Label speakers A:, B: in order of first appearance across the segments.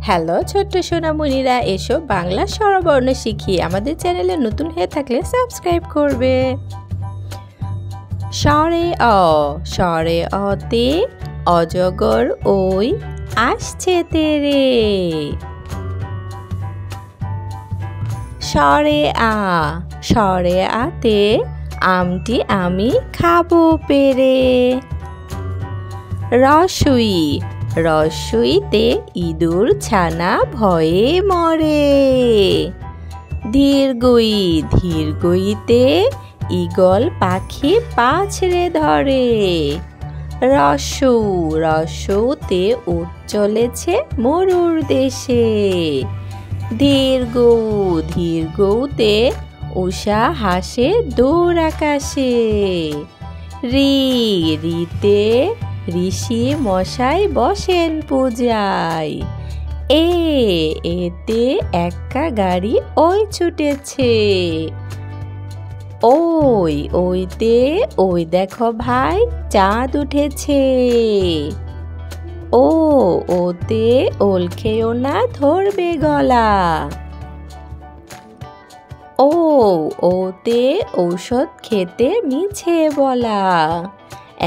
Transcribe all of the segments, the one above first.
A: Hello ছোট্ট সোনামণিরা, এসো বাংলা স্বরবর্ণ শিখি। আমাদের চ্যানেলে নতুন হয়ে থাকলে সাবস্ক্রাইব করবে। স্বরে অ, স্বরে অতে অজগর ওই আসছে তেরে। স্বরে আ, স্বরে আতে আমটি আমি খাবো পেরে। রসুই, রসুইতে ইঁদুর ছানা ভয়ে মরে। ধীরগই, ধীরগইতে ঈগল পাখি পাছড়ে ধরে। রস্যু, রস্যুতে উট চলেছে মরুর দেশে। ধীরগৌ, ধীরগৌতে উষা হাসে দূর আকাশে। রি, রিতে ঋষি মশাই বসেন পূজায়। এতে একা গাড়ি ওই ছুটেছে। ওই, ওইতে ওই দেখো ভাই চাঁদ উঠেছে। ওতে ওল খেও না ধরবে গলা। ওতে ঔষধ খেতে মিছে বলা।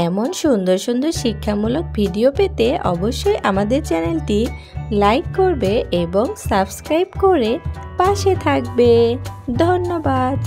A: এমন সুন্দর সুন্দর শিক্ষামূলক ভিডিও পেতে অবশ্যই আমাদের চ্যানেলটি লাইক করবে এবং সাবস্ক্রাইব করে পাশে থাকবে। ধন্যবাদ।